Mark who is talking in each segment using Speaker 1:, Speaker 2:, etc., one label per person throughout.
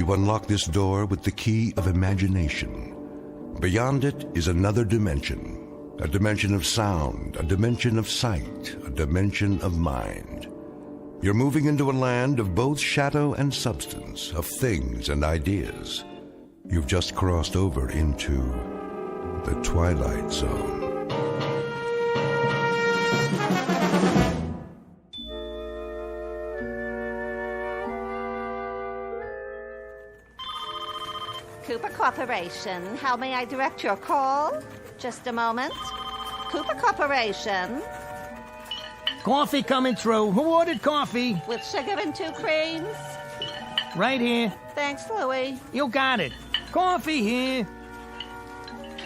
Speaker 1: You unlock this door with the key of imagination. Beyond it is another dimension. A dimension of sound, a dimension of sight, a dimension of mind. You're moving into a land of both shadow and substance, of things and ideas. You've just crossed over into the Twilight Zone.
Speaker 2: Cooper Corporation, how may I direct your call? Just a moment. Cooper Corporation.
Speaker 3: Coffee coming through. Who ordered coffee?
Speaker 2: With sugar and 2 creams.
Speaker 3: Right here.
Speaker 2: Thanks, Louie.
Speaker 3: You got it. Coffee here.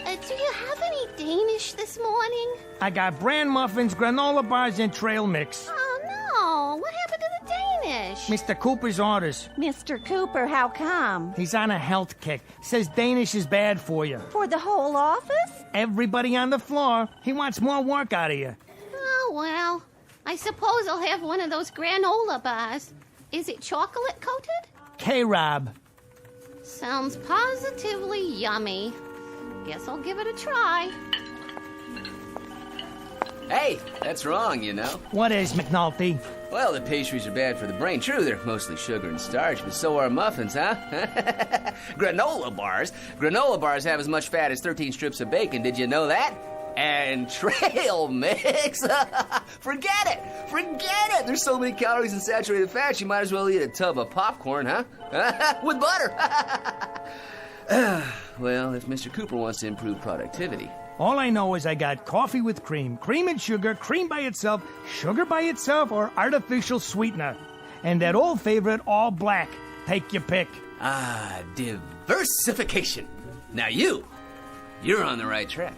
Speaker 4: Do you have any Danish this morning?
Speaker 3: I got bran muffins, granola bars, and trail mix.
Speaker 4: Oh, no. What happened to the Danish?
Speaker 3: Mr. Cooper's orders.
Speaker 2: Mr. Cooper, how come?
Speaker 3: He's on a health kick. Says Danish is bad for you.
Speaker 2: For the whole office?
Speaker 3: Everybody on the floor. He wants more work out of you.
Speaker 4: Oh, well. I suppose I'll have one of those granola bars. Is it chocolate coated?
Speaker 3: K-Rob.
Speaker 4: Sounds positively yummy. Guess I'll give it a try.
Speaker 5: Hey, that's wrong, you know.
Speaker 3: What is, McNulty?
Speaker 5: Well, the pastries are bad for the brain. True, they're mostly sugar and starch, but so are muffins, huh? Granola bars? Granola bars have as much fat as 13 strips of bacon. Did you know that? And trail mix? Forget it! Forget it! There's so many calories and saturated fats, you might as well eat a tub of popcorn, huh? With butter! Well, if Mr. Cooper wants to improve productivity.
Speaker 3: All I know is I got coffee with cream, cream and sugar, cream by itself, sugar by itself, or artificial sweetener. And that old favorite, all black. Take your pick.
Speaker 5: Ah, diversification. Now you're on the right track.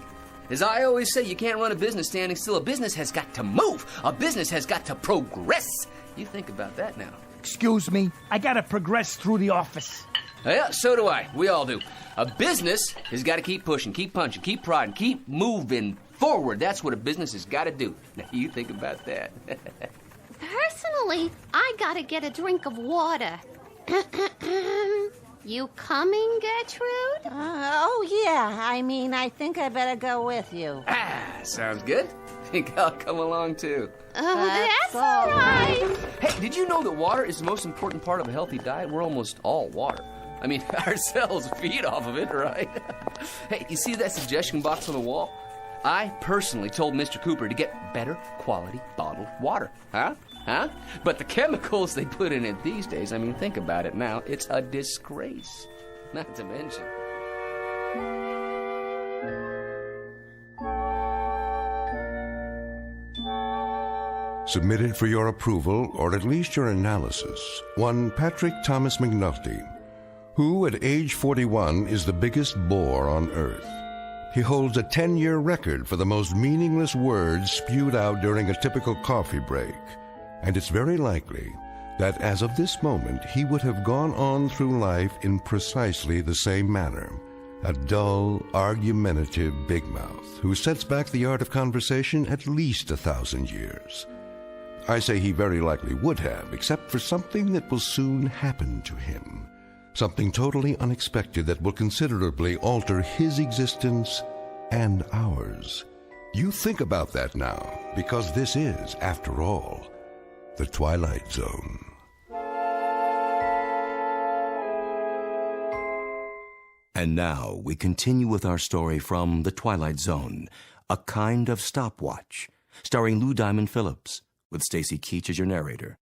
Speaker 5: As I always say, you can't run a business standing still. A business has got to move. A business has got to progress. You think about that now.
Speaker 3: Excuse me, I gotta progress through the office.
Speaker 5: Yeah, so do I. We all do. A business has got to keep pushing, keep punching, keep prodding, keep moving forward. That's what a business has got to do. Now, you think about that.
Speaker 4: Personally, I gotta get a drink of water. You coming, Gertrude?
Speaker 2: Oh, yeah. I think I better go with you.
Speaker 5: Ah, sounds good. Think I'll come along, too.
Speaker 4: Oh, that's all right.
Speaker 5: Hey, did you know that water is the most important part of a healthy diet? We're almost all water. I mean, our cells feed off of it, right? Hey, you see that suggestion box on the wall? I personally told Mr. Cooper to get better quality bottled water. Huh? But the chemicals they put in it these days, I mean, think about it now. It's a disgrace. Not to mention.
Speaker 1: Submitted for your approval, or at least your analysis, one Patrick Thomas McNulty, who at age 41 is the biggest bore on Earth. He holds a 10-year record for the most meaningless words spewed out during a typical coffee break. And it's very likely that as of this moment, he would have gone on through life in precisely the same manner. A dull, argumentative big mouth who sets back the art of conversation at least 1,000 years. I say he very likely would have, except for something that will soon happen to him. Something totally unexpected that will considerably alter his existence and ours. You think about that now, because this is, after all, the Twilight Zone.
Speaker 6: And now we continue with our story from The Twilight Zone, A Kind of Stopwatch, starring Lou Diamond Phillips, with Stacy Keach as your narrator.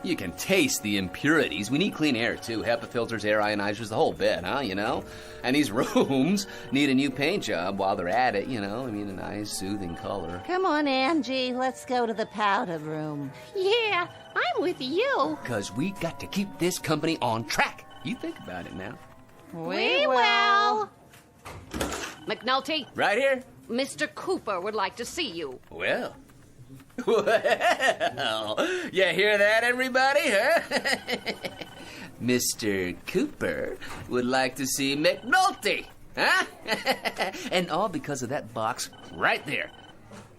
Speaker 5: You can taste the impurities. We need clean air, too. HEPA filters, air ionizers, the whole bit, huh, you know? And these rooms need a new paint job while they're at it, you know? I mean, a nice, soothing color.
Speaker 2: Come on, Angie. Let's go to the powder room.
Speaker 4: Yeah, I'm with you.
Speaker 5: Because we got to keep this company on track. You think about it now.
Speaker 4: We will. McNulty.
Speaker 5: Right here?
Speaker 4: Mr. Cooper would like to see you.
Speaker 5: Well, you hear that, everybody, huh? Mr. Cooper would like to see McNulty, huh? And all because of that box right there.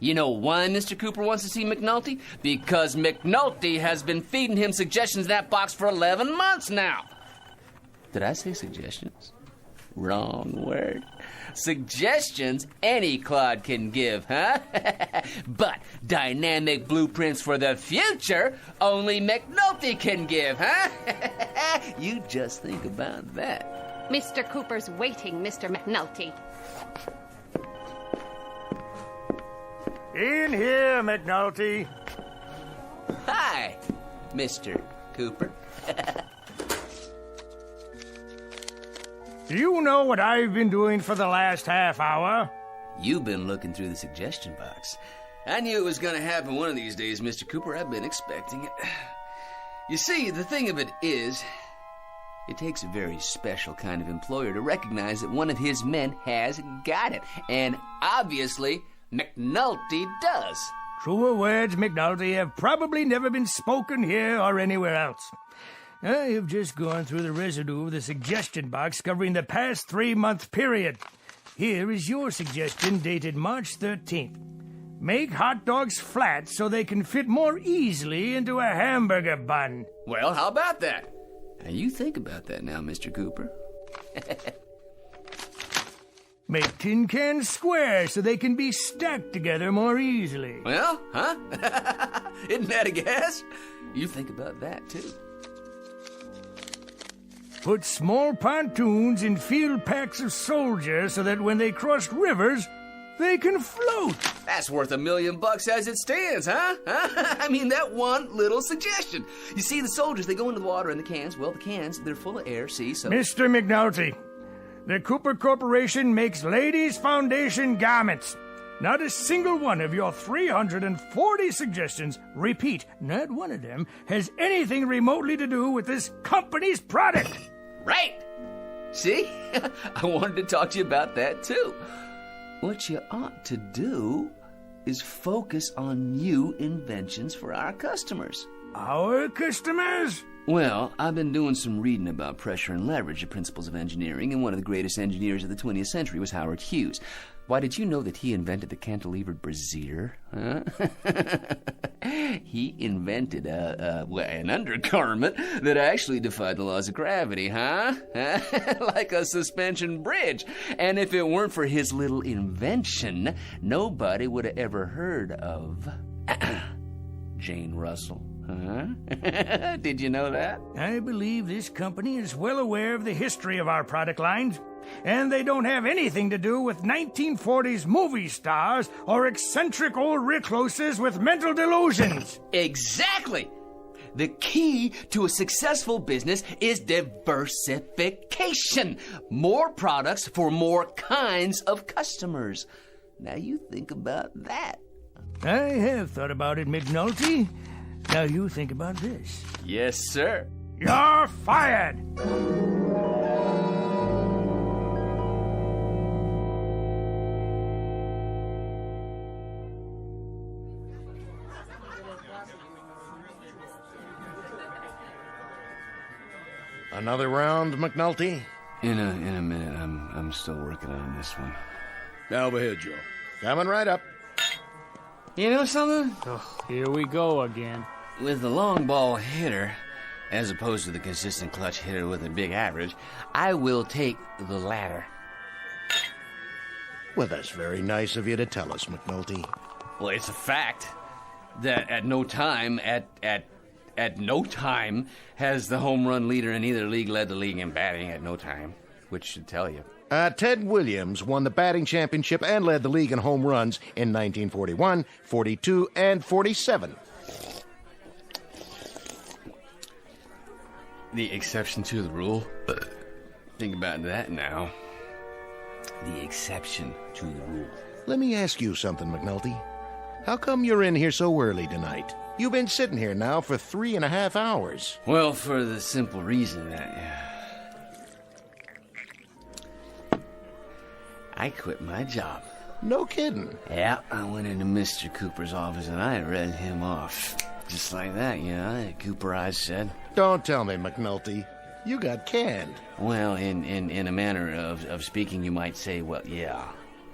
Speaker 5: You know why Mr. Cooper wants to see McNulty? Because McNulty has been feeding him suggestions in that box for 11 months now. Did I say suggestions? Wrong word. Suggestions any clod can give, huh? But dynamic blueprints for the future only McNulty can give, huh? You just think about that.
Speaker 4: Mr. Cooper's waiting, Mr. McNulty.
Speaker 3: In here, McNulty.
Speaker 5: Hi, Mr. Cooper.
Speaker 3: Do you know what I've been doing for the last half hour?
Speaker 5: You've been looking through the suggestion box. I knew it was going to happen one of these days, Mr. Cooper. I've been expecting it. You see, the thing of it is, it takes a very special kind of employer to recognize that one of his men has got it. And obviously, McNulty does.
Speaker 3: Truer words, McNulty, have probably never been spoken here or anywhere else. I have just gone through the residue of the suggestion box covering the past 3-month period. Here is your suggestion dated March 13th. Make hot dogs flat so they can fit more easily into a hamburger bun.
Speaker 5: Well, how about that? Now, you think about that now, Mr. Cooper.
Speaker 3: Make tin cans square so they can be stacked together more easily.
Speaker 5: Well, huh? Isn't that a guess? You think about that, too.
Speaker 3: Put small pontoons in field packs of soldiers so that when they cross rivers, they can float.
Speaker 5: That's worth $1 million as it stands, huh? I mean, that one little suggestion. You see, the soldiers, they go into the water in the cans. Well, the cans, they're full of air, see, so...
Speaker 3: Mr. McNulty, the Cooper Corporation makes ladies' foundation garments. Not a single one of your 340 suggestions, repeat, not one of them, has anything remotely to do with this company's product.
Speaker 5: Right! See? I wanted to talk to you about that, too. What you ought to do is focus on new inventions for our customers.
Speaker 3: Our customers?
Speaker 5: Well, I've been doing some reading about pressure and leverage, the principles of engineering, and one of the greatest engineers of the 20th century was Howard Hughes. Why, did you know that he invented the cantilevered brassiere? Huh? He invented an undergarment that actually defied the laws of gravity, huh? Like a suspension bridge. And if it weren't for his little invention, nobody would have ever heard of Jane Russell. Huh? Did you know that?
Speaker 3: I believe this company is well aware of the history of our product lines, and they don't have anything to do with 1940s movie stars or eccentric old recluses with mental delusions.
Speaker 5: Exactly! The key to a successful business is diversification. More products for more kinds of customers. Now you think about that.
Speaker 3: I have thought about it, McNulty. Now you think about this.
Speaker 5: Yes, sir.
Speaker 3: You're fired!
Speaker 7: Another round, McNulty?
Speaker 5: In a minute. I'm still working on this one.
Speaker 7: Now ahead, Joe. Coming right up.
Speaker 5: You know something?
Speaker 8: Oh, here we go again.
Speaker 5: With the long ball hitter, as opposed to the consistent clutch hitter with a big average, I will take the latter.
Speaker 7: Well, that's very nice of you to tell us, McNulty.
Speaker 5: Well, it's a fact that at no time has the home run leader in either league led the league in batting at no time, which should tell you.
Speaker 7: Ted Williams won the batting championship and led the league in home runs in 1941, 42, and 47.
Speaker 5: The exception to the rule. Think about that now. The exception to the rule.
Speaker 7: Let me ask you something, McNulty. How come you're in here so early tonight? You've been sitting here now for 3.5 hours.
Speaker 5: Well, for the simple reason that I quit my job.
Speaker 7: No kidding.
Speaker 5: Yeah, I went into Mr. Cooper's office and I read him off. Just like that, you know, Cooper, I said.
Speaker 7: Don't tell me, McNulty. You got canned.
Speaker 5: Well, in a manner of speaking, you might say, well, yeah,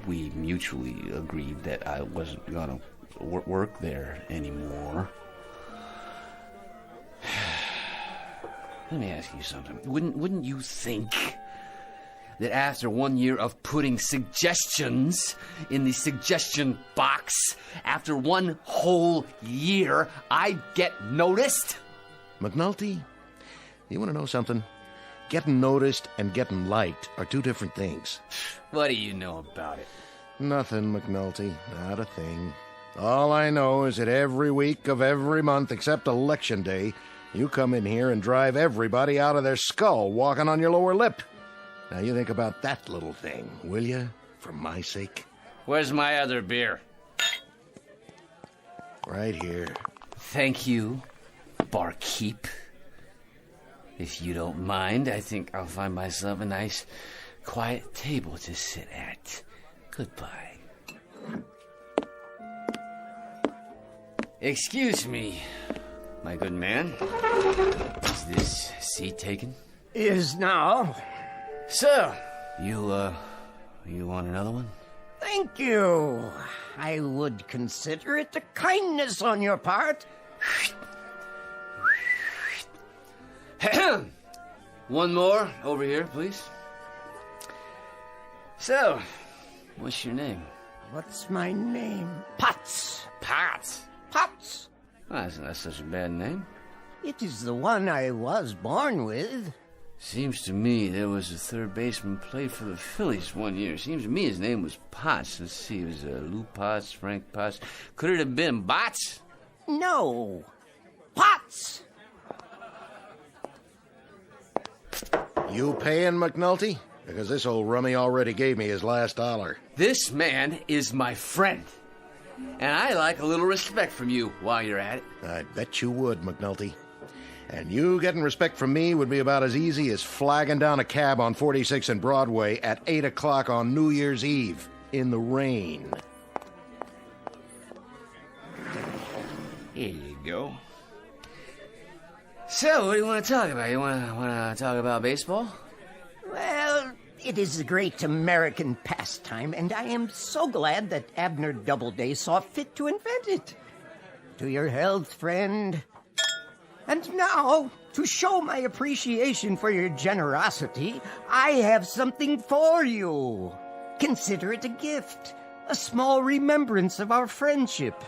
Speaker 5: we mutually agreed that I wasn't going to work there anymore. Let me ask you something. Wouldn't you think that after 1 year of putting suggestions in the suggestion box, after 1 whole year, I'd get noticed?
Speaker 7: McNulty, you want to know something? Getting noticed and getting liked are 2 different things.
Speaker 5: What do you know about it?
Speaker 7: Nothing, McNulty. Not a thing. All I know is that every week of every month except Election Day, you come in here and drive everybody out of their skull walking on your lower lip. Now you think about that little thing, will you? For my sake.
Speaker 5: Where's my other beer?
Speaker 7: Right here.
Speaker 5: Thank you, barkeep. If you don't mind, I think I'll find myself a nice, quiet table to sit at. Goodbye. Excuse me, my good man. Is this seat taken?
Speaker 9: Is now.
Speaker 5: So, you want another one?
Speaker 9: Thank you. I would consider it a kindness on your part.
Speaker 5: One more over here, please. So, what's your name?
Speaker 9: What's my name? Potts.
Speaker 5: Potts.
Speaker 9: Potts.
Speaker 5: Oh, that's not such a bad name.
Speaker 9: It is the one I was born with.
Speaker 5: Seems to me there was a third baseman played for the Phillies 1 year. Seems to me his name was Potts. Let's see, it was Lou Potts, Frank Potts. Could it have been Bots?
Speaker 9: No. Potts.
Speaker 7: You paying, McNulty? Because this old rummy already gave me his last dollar.
Speaker 5: This man is my friend. And I like a little respect from you while you're at it.
Speaker 7: I bet you would, McNulty. And you getting respect from me would be about as easy as flagging down a cab on 46 and Broadway at 8 o'clock on New Year's Eve in the rain.
Speaker 5: Here you go. So, what do you want to talk about? You want to talk about baseball?
Speaker 9: Well, it is a great American pastime, and I am so glad that Abner Doubleday saw fit to invent it. To your health, friend. And now, to show my appreciation for your generosity, I have something for you. Consider it a gift, a small remembrance of our friendship.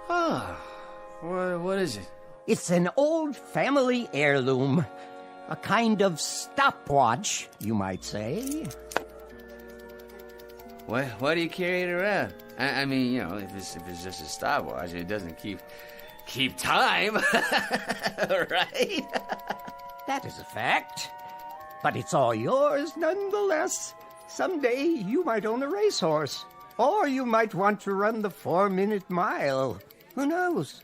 Speaker 5: Ah, what is it?
Speaker 9: It's an old family heirloom, a kind of stopwatch, you might say.
Speaker 5: Why do you carry it around? I mean, you know, if it's just a stopwatch, it doesn't keep time, right?
Speaker 9: That is a fact. But it's all yours nonetheless. Someday you might own a racehorse. Or you might want to run the 4-minute mile. Who knows?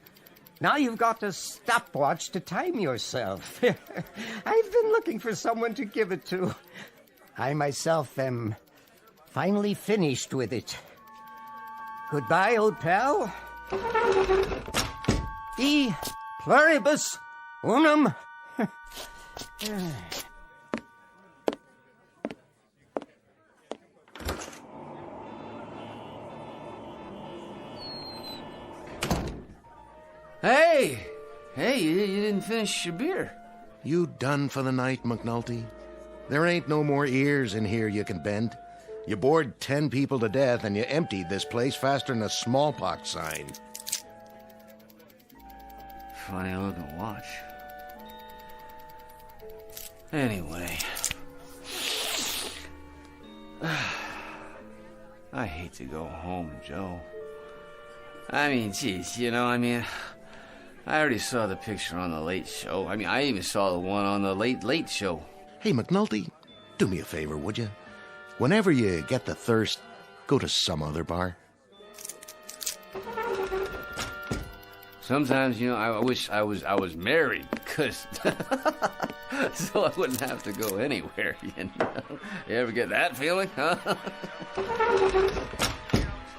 Speaker 9: Now you've got a stopwatch to time yourself. I've been looking for someone to give it to. I myself am finally finished with it. Goodbye, old pal. E pluribus unum.
Speaker 5: Hey, you didn't finish your beer.
Speaker 7: You done for the night, McNulty? There ain't no more ears in here you can bend. You bored 10 people to death and you emptied this place faster than a smallpox sign.
Speaker 5: Funny looking watch. Anyway. I hate to go home, Joe. I mean, geez, I already saw the picture on the Late Show. I mean, I even saw the one on the Late Show.
Speaker 7: Hey, McNulty, do me a favor, would you? Whenever you get the thirst, go to some other bar.
Speaker 5: Sometimes, I wish I was married, cause so I wouldn't have to go anywhere. You ever get that feeling, huh?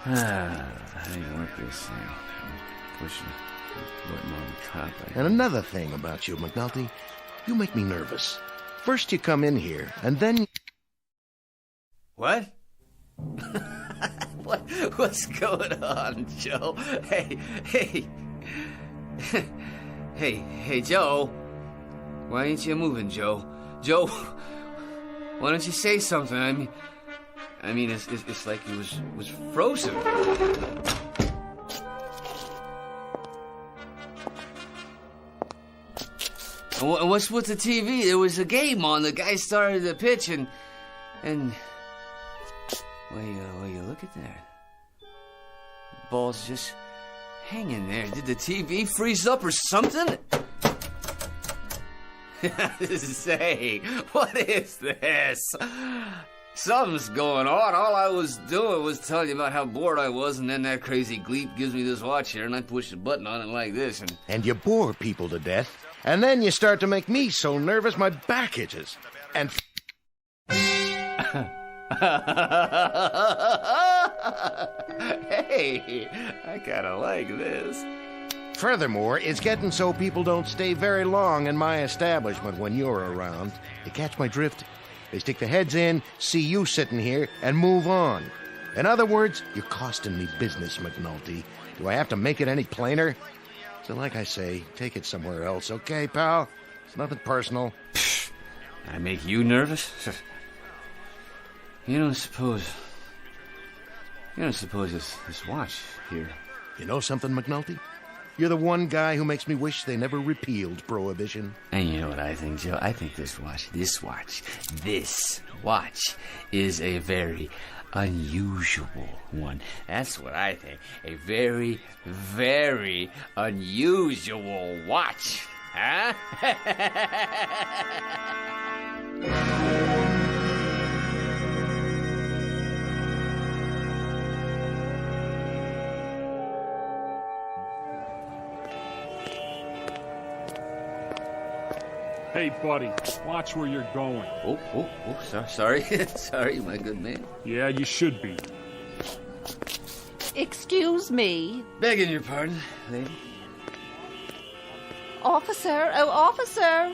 Speaker 5: How do you work this thing? Pushing the button on the top.
Speaker 7: And another thing about you, McNulty, you make me nervous. First you come in here, and then...
Speaker 5: What? What's going on, Joe? Hey, Joe. Why ain't you moving, Joe? Joe, why don't you say something? I mean, it's like he was frozen. What's with the TV? There was a game on. The guy started the pitch, and well, you look at that. The ball's just hanging there. Did the TV freeze up or something? Say, what is this? Something's going on. All I was doing was telling you about how bored I was, and then that crazy gleep gives me this watch here, and I push the button on it like this, and...
Speaker 7: And you bore people to death, and then you start to make me so nervous my back itches. And...
Speaker 5: Hey, I kinda like this.
Speaker 7: Furthermore, it's getting so people don't stay very long in my establishment when you're around. You catch my drift? They stick their heads in, see you sitting here, and move on. In other words, you're costing me business, McNulty. Do I have to make it any plainer? So like I say, take it somewhere else, okay, pal? It's nothing personal.
Speaker 5: I make you nervous? You don't suppose this watch here...
Speaker 7: You know something, McNulty? You're the one guy who makes me wish they never repealed Prohibition.
Speaker 5: And you know what I think, Joe? I think this watch is a very unusual one. That's what I think. A very, very unusual watch. Huh?
Speaker 8: Hey, buddy, watch where you're going.
Speaker 5: Sorry. Sorry, my good man.
Speaker 8: Yeah, you should be.
Speaker 2: Excuse me.
Speaker 5: Begging your pardon, lady.
Speaker 2: Officer, oh, officer.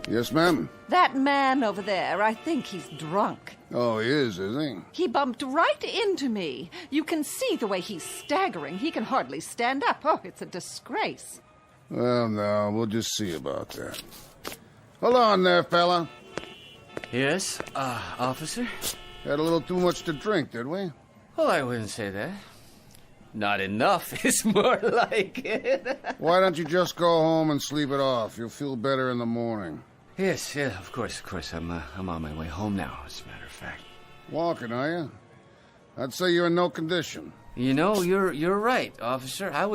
Speaker 10: Yes, ma'am?
Speaker 2: That man over there, I think he's drunk.
Speaker 10: Oh, he is he?
Speaker 2: He bumped right into me. You can see the way he's staggering. He can hardly stand up. Oh, it's a disgrace.
Speaker 10: Well, no, we'll just see about that. Hold on there, fella.
Speaker 5: Yes, officer?
Speaker 10: Had a little too much to drink, did we?
Speaker 5: Well, I wouldn't say that. Not enough is more like it.
Speaker 10: Why don't you just go home and sleep it off? You'll feel better in the morning.
Speaker 5: Yes, of course. I'm on my way home now, as a matter of fact.
Speaker 10: Walking, are you? I'd say you're in no condition.
Speaker 5: You know, you're right, officer. I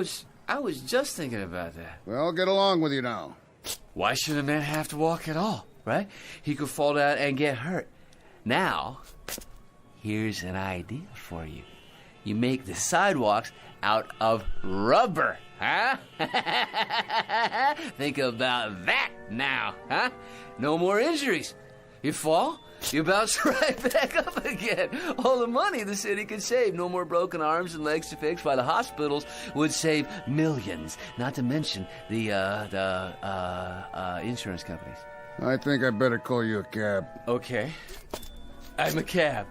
Speaker 5: was just thinking about that.
Speaker 10: Well, get along with you now.
Speaker 5: Why should a man have to walk at all, right? He could fall down and get hurt. Now, here's an idea for you. You make the sidewalks out of rubber, huh? Think about that now, huh? No more injuries. You fall, you bounce right back up again. All the money the city could save. No more broken arms and legs to fix, while the hospitals would save millions. Not to mention the insurance companies.
Speaker 10: I think I better call you a cab.
Speaker 5: Okay. I'm a cab.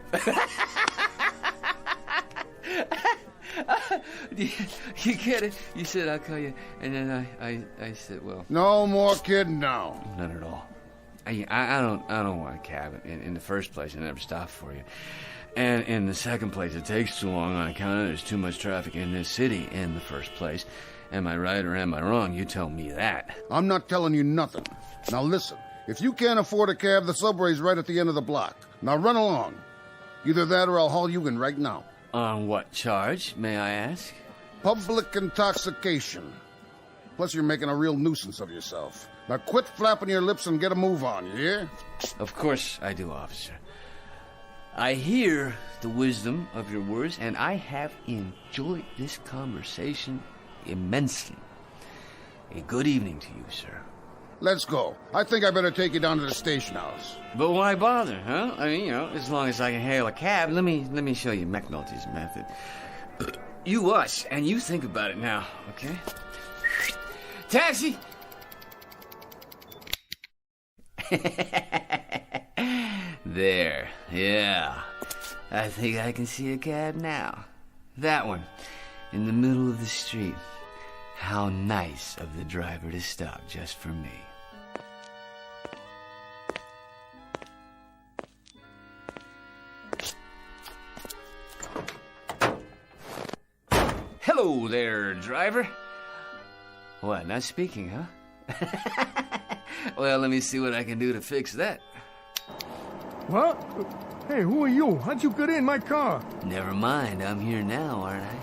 Speaker 5: You get it? You said I'll call you, and then I said, well...
Speaker 10: No more kidding now.
Speaker 5: None at all. I don't want a cab. In the first place, I never stopped for you. And in the second place, it takes too long on account of there's too much traffic in this city in the first place. Am I right or am I wrong? You tell me that.
Speaker 10: I'm not telling you nothing. Now listen, if you can't afford a cab, the subway's right at the end of the block. Now run along. Either that or I'll haul you in right now.
Speaker 5: On what charge, may I ask?
Speaker 10: Public intoxication. Plus you're making a real nuisance of yourself. Now quit flapping your lips and get a move on, you hear?
Speaker 5: Of course I do, officer. I hear the wisdom of your words, and I have enjoyed this conversation immensely. A good evening to you, sir.
Speaker 10: Let's go. I think I better take you down to the station house.
Speaker 5: But why bother, huh? I mean, as long as I can hail a cab. Let me show you McNulty's method. You watch, and you think about it now, okay? Taxi! There, yeah. I think I can see a cab now. That one, in the middle of the street. How nice of the driver to stop just for me. Hello there, driver. What, not speaking, huh? Well, let me see what I can do to fix that.
Speaker 3: What? Hey, who are you? How'd you get in my car?
Speaker 5: Never mind, I'm here now, aren't I?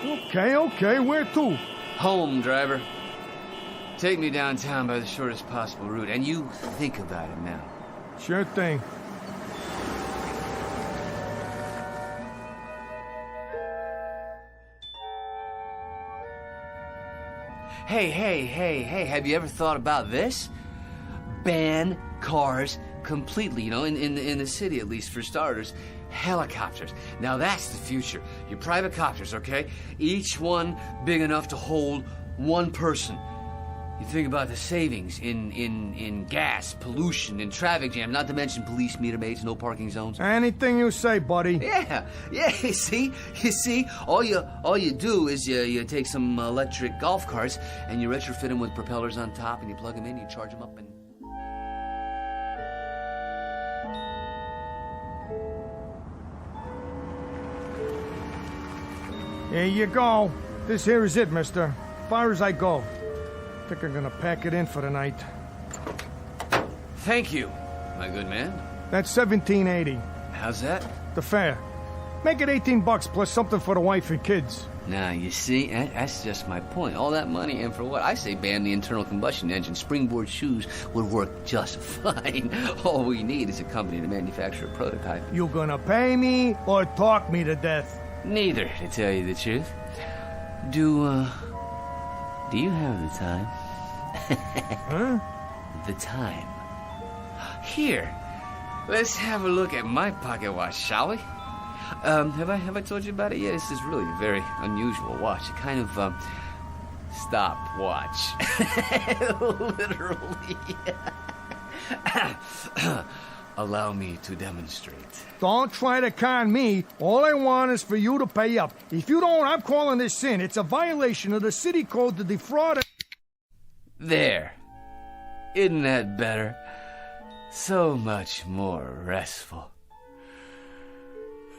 Speaker 3: Okay, where to?
Speaker 5: Home, driver. Take me downtown by the shortest possible route, and you think about it now.
Speaker 3: Sure thing.
Speaker 5: Hey, have you ever thought about this? Ban cars completely, in the city at least, for starters. Helicopters. Now that's the future. Your private copters, okay? Each one big enough to hold one person. You think about the savings in gas, pollution, in traffic jam, not to mention police meter maids, no parking zones.
Speaker 3: Anything you say, buddy.
Speaker 5: Yeah, you see, all you do is you take some electric golf carts and you retrofit them with propellers on top and you plug them in, you charge them up and...
Speaker 3: Here you go. This here is it, mister. Far as I go. Think I'm gonna pack it in for the night.
Speaker 5: Thank you, my good man.
Speaker 3: That's $17.80.
Speaker 5: How's that?
Speaker 3: The fare. Make it $18 plus something for the wife and kids.
Speaker 5: Now, you see, that's just my point. All that money, and for what? I say ban the internal combustion engine. Springboard shoes would work just fine. All we need is a company to manufacture a prototype.
Speaker 3: You gonna pay me or talk me to death?
Speaker 5: Neither, to tell you the truth. Do you have the time?
Speaker 3: Huh?
Speaker 5: The time. Here, let's have a look at my pocket watch, shall we? Have I told you about it yet? This is really a very unusual watch. A kind of, stopwatch. Literally. Allow me to demonstrate.
Speaker 3: Don't try to con me. All I want is for you to pay up. If you don't, I'm calling this in. It's a violation of the city code to defraud...
Speaker 5: There. Isn't that better? So much more restful.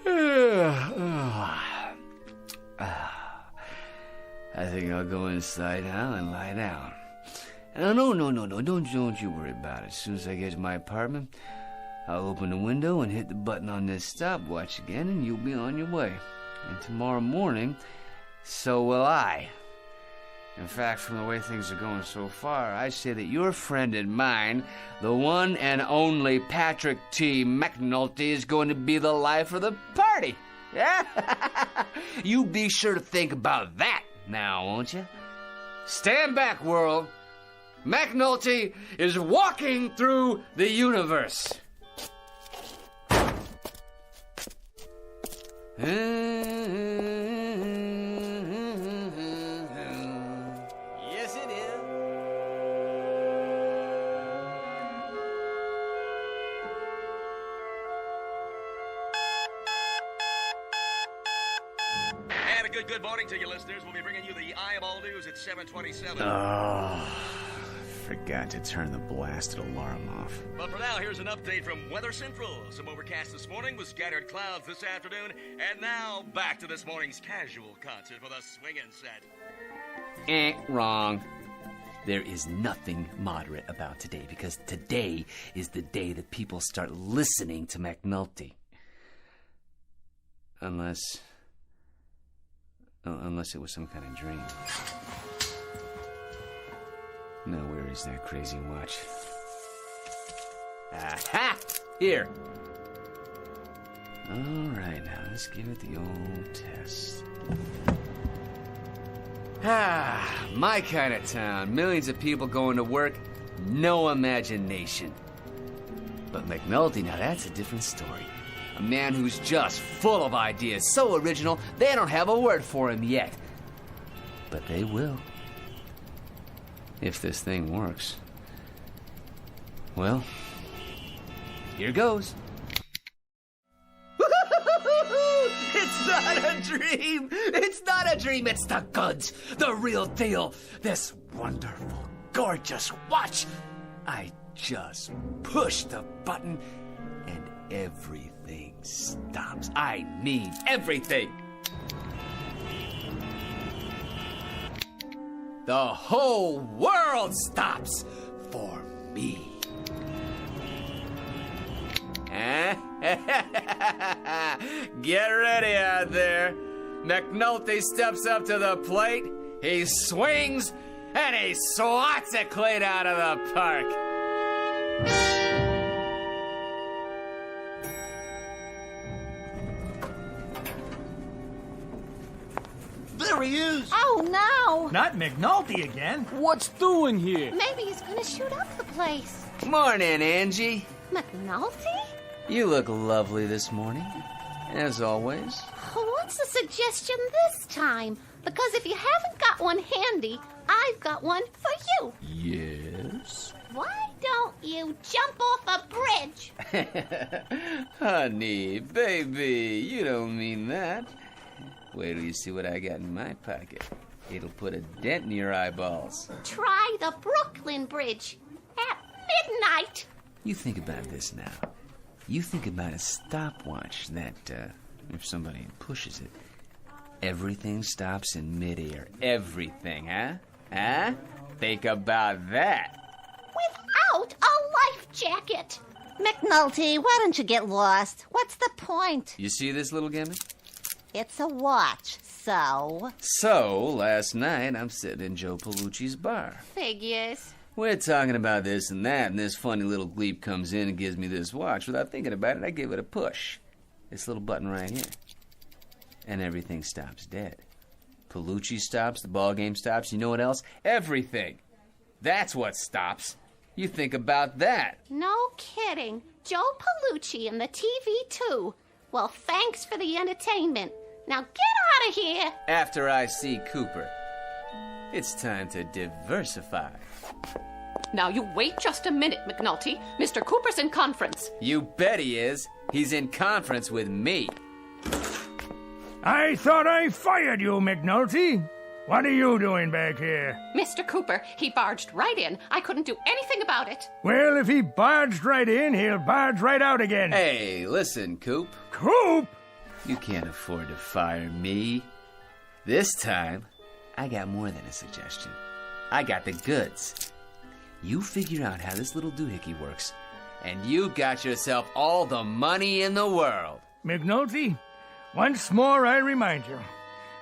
Speaker 5: I think I'll go inside now and lie down. No, don't you worry about it. As soon as I get to my apartment, I'll open the window and hit the button on this stopwatch again, and you'll be on your way. And tomorrow morning, so will I. In fact, from the way things are going so far, I say that your friend and mine, the one and only Patrick T. McNulty, is going to be the life of the party. Yeah? You be sure to think about that now, won't you? Stand back, world. McNulty is walking through the universe. Yes, it is.
Speaker 11: And a good morning to you, listeners. We'll be bringing you the Eyeball News at 7:27.
Speaker 12: Oh, forgot to turn the blasted alarm off.
Speaker 11: But for now, here's an update from Weather Central. Some overcast this morning with scattered clouds this afternoon. And now, back to this morning's casual concert for the swinging set.
Speaker 5: Wrong. There is nothing moderate about today, because today is the day that people start listening to McNulty. Unless it was some kind of dream. Now, where is that crazy watch? Aha! Here! All right, now, let's give it the old test. My kind of town. Millions of people going to work, no imagination. But McNulty, now that's a different story. A man who's just full of ideas, so original, they don't have a word for him yet. But they will. If this thing works. Well, here goes. It's not a dream! It's not a dream! It's the goods! The real deal! This wonderful, gorgeous watch! I just push the button and everything stops. I mean everything! The whole world stops for me. Get ready out there. McNulty steps up to the plate, he swings, and he swats it clean out of the park.
Speaker 10: There he is!
Speaker 2: Oh, no!
Speaker 3: Not McNulty again.
Speaker 8: What's doing here?
Speaker 4: Maybe he's gonna shoot up the place.
Speaker 5: Morning, Angie.
Speaker 4: McNulty?
Speaker 5: You look lovely this morning, as always.
Speaker 4: What's the suggestion this time? Because if you haven't got one handy, I've got one for you.
Speaker 5: Yes?
Speaker 4: Why don't you jump off a bridge?
Speaker 5: Honey, baby, you don't mean that. Wait till you see what I got in my pocket. It'll put a dent in your eyeballs.
Speaker 4: Try the Brooklyn Bridge at midnight.
Speaker 5: You think about this now. You think about a stopwatch that, if somebody pushes it, everything stops in midair. Everything, huh? Huh? Think about that.
Speaker 4: Without a life jacket.
Speaker 2: McNulty, why don't you get lost? What's the point?
Speaker 5: You see this little gimmick?
Speaker 2: It's a watch, so...
Speaker 5: So, last night, I'm sitting in Joe Pellucci's bar.
Speaker 4: Figures.
Speaker 5: We're talking about this and that, and this funny little gleep comes in and gives me this watch. Without thinking about it, I give it a push. This little button right here. And everything stops dead. Pellucci stops, the ball game stops, you know what else? Everything. That's what stops. You think about that.
Speaker 4: No kidding. Joe Pellucci and the TV, too. Well, thanks for the entertainment. Now get out of here.
Speaker 5: After I see Cooper, it's time to diversify.
Speaker 13: Now you wait just a minute, McNulty. Mr. Cooper's in conference.
Speaker 5: You bet he is. He's in conference with me.
Speaker 3: I thought I fired you, McNulty. What are you doing back here?
Speaker 13: Mr. Cooper, he barged right in. I couldn't do anything about it.
Speaker 3: Well, if he barged right in, he'll barge right out again.
Speaker 5: Hey, listen, Coop.
Speaker 3: Coop?
Speaker 5: You can't afford to fire me. This time, I got more than a suggestion. I got the goods. You figure out how this little doohickey works, and you got yourself all the money in the world.
Speaker 3: McNulty, once more I remind you,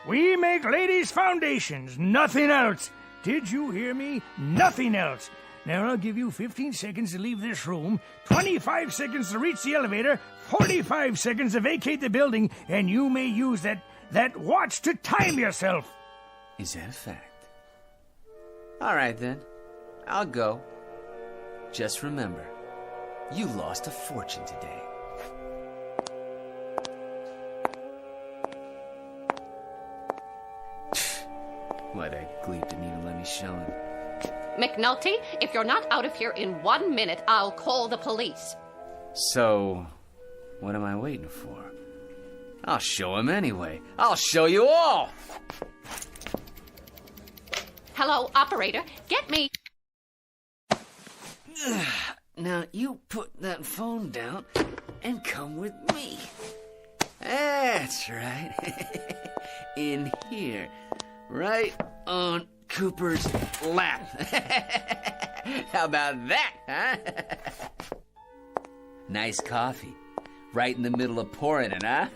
Speaker 3: we make ladies' foundations, nothing else. Did you hear me? Nothing else. Now I'll give you 15 seconds to leave this room, 25 seconds to reach the elevator, 45 seconds to vacate the building, and you may use that watch to time yourself.
Speaker 5: Is that a fact? All right, then. I'll go. Just remember, you lost a fortune today. What a gleep didn't even let me show him.
Speaker 13: McNulty, if you're not out of here in 1 minute, I'll call the police.
Speaker 5: So, what am I waiting for? I'll show him anyway. I'll show you all!
Speaker 13: Hello, operator. Get me...
Speaker 5: Now, you put that phone down and come with me. That's right. In here. Right on Cooper's lap. How about that, huh? Nice coffee. Right in the middle of pouring it, huh?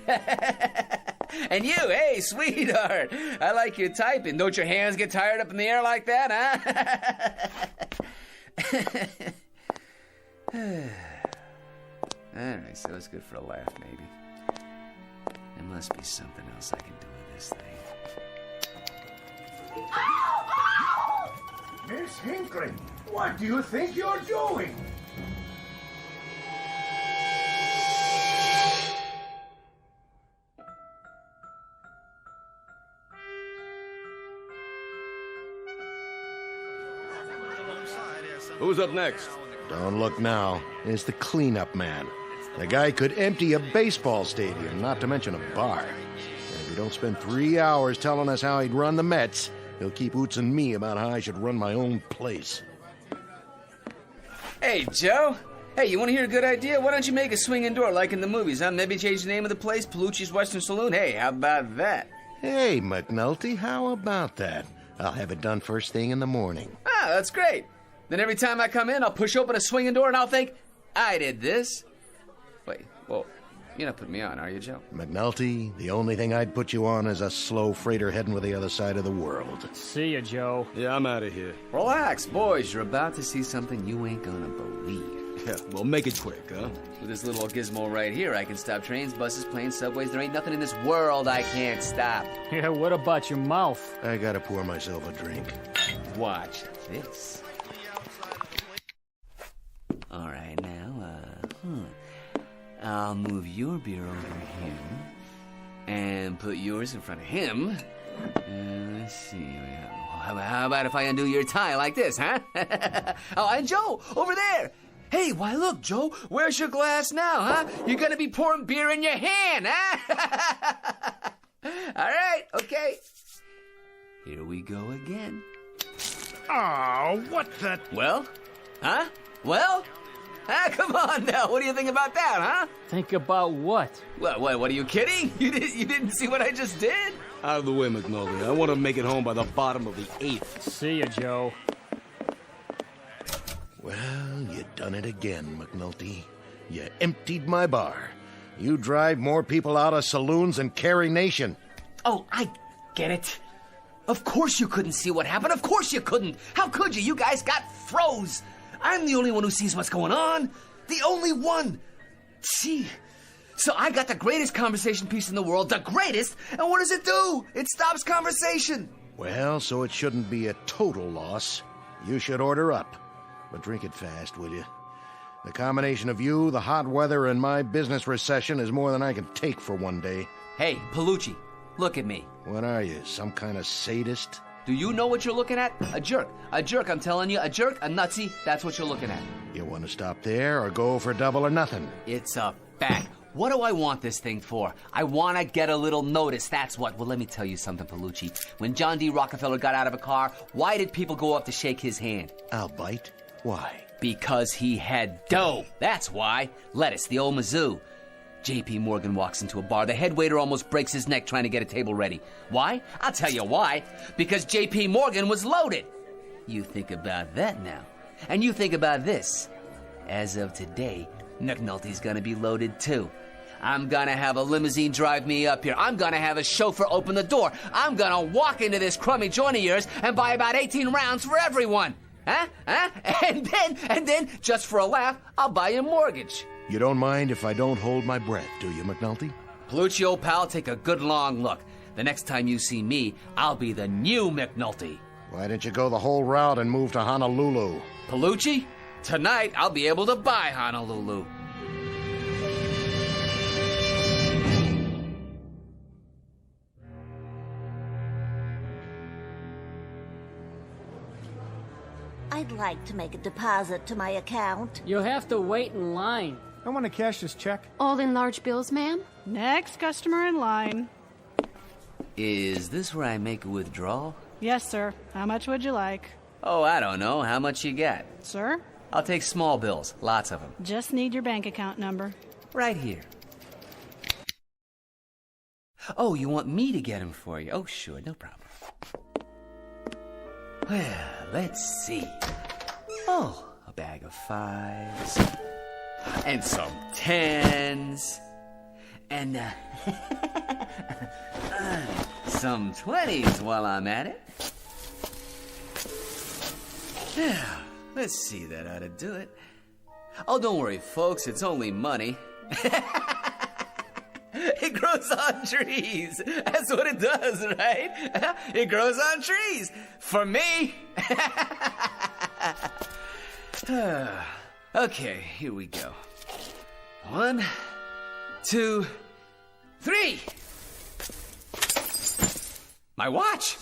Speaker 5: And you, hey, sweetheart. I like your typing. Don't your hands get tired up in the air like that, huh? Alright, so it's good for a laugh, maybe. There must be something else I can do with this thing.
Speaker 3: Miss Hinckley, what do you think you're doing?
Speaker 14: Who's up next?
Speaker 7: Don't look now. It's the cleanup man. The guy could empty a baseball stadium, not to mention a bar. And if you don't spend 3 hours telling us how he'd run the Mets, he'll keep ootsing me about how I should run my own place.
Speaker 5: Hey, Joe. Hey, you want to hear a good idea? Why don't you make a swinging door like in the movies, huh? Maybe change the name of the place, Palucci's Western Saloon. Hey, how about that?
Speaker 7: Hey, McNulty, how about that? I'll have it done first thing in the morning.
Speaker 5: Ah, that's great. Then every time I come in, I'll push open a swinging door and I'll think, I did this. Wait, whoa. You're not putting me on, are you, Joe?
Speaker 7: McNulty, the only thing I'd put you on is a slow freighter heading for the other side of the world.
Speaker 8: See ya, Joe.
Speaker 12: Yeah, I'm out of here.
Speaker 5: Relax, boys. You're about to see something you ain't gonna believe.
Speaker 12: Yeah, well, make it quick, huh?
Speaker 5: With this little gizmo right here, I can stop trains, buses, planes, subways. There ain't nothing in this world I can't stop.
Speaker 8: Yeah, what about your mouth?
Speaker 7: I gotta pour myself a drink.
Speaker 5: Watch this. All right, now, I'll move your beer over here and put yours in front of him. Let's see. How about if I undo your tie like this, huh? Oh, and Joe, over there. Hey, why, look, Joe, where's your glass now, huh? You're gonna be pouring beer in your hand, huh? All right, okay. Here we go again.
Speaker 3: Oh, what the...
Speaker 5: Well? Huh? Well? Ah, come on now. What do you think about that, huh?
Speaker 8: Think about what?
Speaker 5: What, are you kidding? You didn't see what I just did?
Speaker 12: Out of the way, McNulty. I want to make it home by the bottom of the 8th.
Speaker 8: See ya, Joe.
Speaker 7: Well, you done it again, McNulty. You emptied my bar. You drive more people out of saloons than Carey Nation.
Speaker 5: Oh, I get it. Of course you couldn't see what happened. Of course you couldn't. How could you? You guys got froze. I'm the only one who sees what's going on. The only one. See? So I got the greatest conversation piece in the world, the greatest, and what does it do? It stops conversation.
Speaker 7: Well, so it shouldn't be a total loss. You should order up. But drink it fast, will you? The combination of you, the hot weather, and my business recession is more than I can take for one day.
Speaker 5: Hey, Palucci, look at me.
Speaker 7: What are you, some kind of sadist?
Speaker 5: Do you know what you're looking at? A jerk. A jerk, I'm telling you. A jerk, a nutsy. That's what you're looking at.
Speaker 7: You want to stop there or go for double or nothing?
Speaker 5: It's a fact. What do I want this thing for? I want to get a little notice, that's what. Well, let me tell you something, Palucci. When John D. Rockefeller got out of a car, why did people go up to shake his hand?
Speaker 7: I'll bite. Why?
Speaker 5: Because he had dough. That's why. Lettuce, the old Mizzou. J.P. Morgan walks into a bar. The head waiter almost breaks his neck trying to get a table ready. Why? I'll tell you why. Because J.P. Morgan was loaded. You think about that now. And you think about this. As of today, McNulty's gonna be loaded too. I'm gonna have a limousine drive me up here. I'm gonna have a chauffeur open the door. I'm gonna walk into this crummy joint of yours and buy about 18 rounds for everyone. Huh? And then, just for a laugh, I'll buy you a mortgage.
Speaker 7: You don't mind if I don't hold my breath, do you, McNulty?
Speaker 5: Palucci, old pal, take a good long look. The next time you see me, I'll be the new McNulty.
Speaker 7: Why didn't you go the whole route and move to Honolulu?
Speaker 5: Palucci, tonight I'll be able to buy Honolulu.
Speaker 2: I'd like to make a deposit to my account.
Speaker 14: You'll have to wait in line.
Speaker 3: I want to cash this check.
Speaker 4: All in large bills, ma'am?
Speaker 15: Next customer in line.
Speaker 5: Is this where I make a withdrawal?
Speaker 15: Yes, sir. How much would you like?
Speaker 5: Oh, I don't know. How much you got?
Speaker 15: Sir?
Speaker 5: I'll take small bills. Lots of them.
Speaker 15: Just need your bank account number.
Speaker 5: Right here. Oh, you want me to get them for you? Oh, sure. No problem. Well, let's see. Oh, a bag of 5s. And some 10s. And, some 20s while I'm at it. Yeah, let's see. That ought to do it. Oh, don't worry, folks. It's only money. It grows on trees. That's what it does, right? It grows on trees. For me. Okay, here we go. 1, 2, 3. My watch.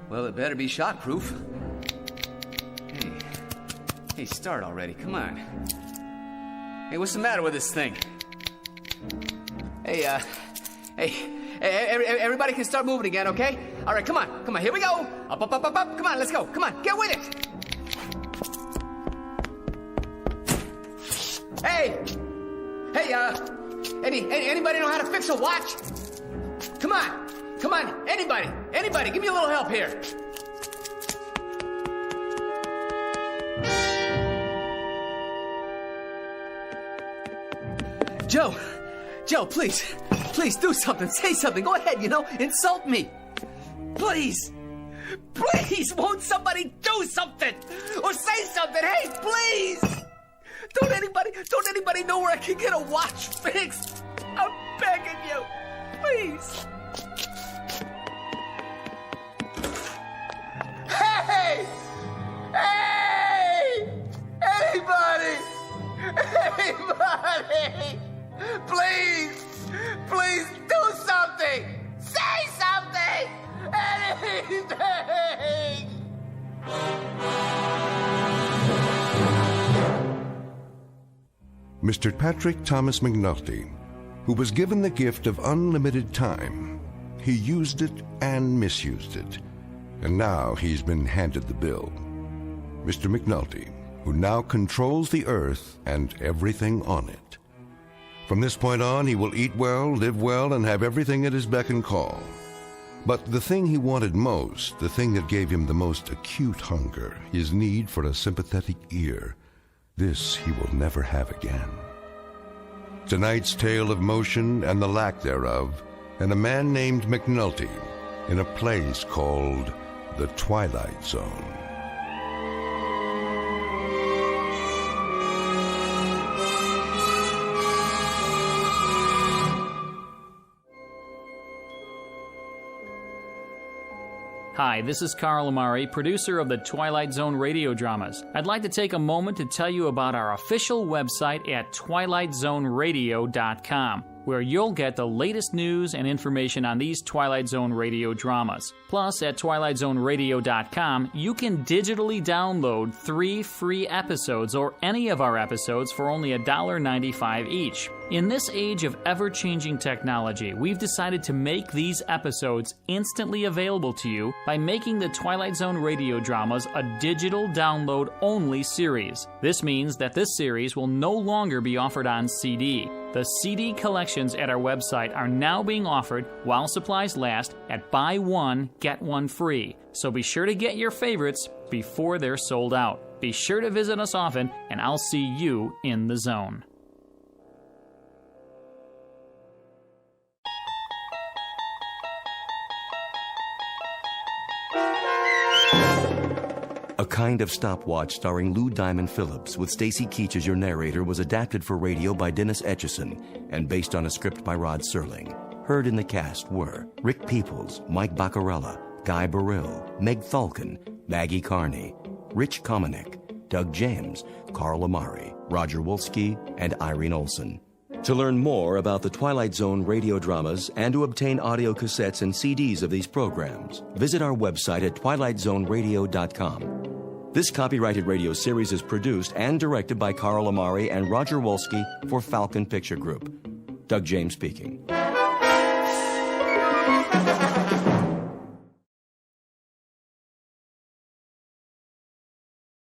Speaker 5: Well, it better be shockproof. Hey, start already. Come on. Hey, what's the matter with this thing? Hey, everybody can start moving again, okay? All right, come on, here we go. Up, come on, let's go. Come on, get with it. Hey, anybody know how to fix a watch? Come on, anybody, give me a little help here. Joe, please do something, say something, go ahead, insult me. Please, won't somebody do something? Or say something, hey, please! Don't anybody know where I can get a watch fixed? I'm begging you, please. Hey! Anybody! Please do something! Say something! Anything!
Speaker 1: Mr. Patrick Thomas McNulty, who was given the gift of unlimited time, he used it and misused it, and now he's been handed the bill. Mr. McNulty, who now controls the earth and everything on it. From this point on, he will eat well, live well, and have everything at his beck and call. But the thing he wanted most, the thing that gave him the most acute hunger, his need for a sympathetic ear, this he will never have again. Tonight's tale of motion and the lack thereof, and a man named McNulty in a place called the Twilight Zone.
Speaker 8: Hi, this is Carl Amari, producer of the Twilight Zone radio dramas. I'd like to take a moment to tell you about our official website at twilightzoneradio.com, where you'll get the latest news and information on these Twilight Zone radio dramas. Plus, at twilightzoneradio.com, you can digitally download 3 free episodes or any of our episodes for only $1.95 each. In this age of ever-changing technology, we've decided to make these episodes instantly available to you by making the Twilight Zone radio dramas a digital download-only series. This means that this series will no longer be offered on CD. The CD collections at our website are now being offered while supplies last at buy one, get one free. So be sure to get your favorites before they're sold out. Be sure to visit us often, and I'll see you in the zone.
Speaker 6: A Kind of Stopwatch starring Lou Diamond Phillips with Stacy Keach as your narrator was adapted for radio by Dennis Etchison and based on a script by Rod Serling. Heard in the cast were Rick Peoples, Mike Baccarella, Guy Burrill, Meg Thalken, Maggie Carney, Rich Komanek, Doug James, Carl Amari, Roger Wolski, and Irene Olson. To learn more about the Twilight Zone radio dramas and to obtain audio cassettes and CDs of these programs, visit our website at twilightzoneradio.com. This copyrighted radio series is produced and directed by Carl Amari and Roger Wolski for Falcon Picture Group. Doug James speaking.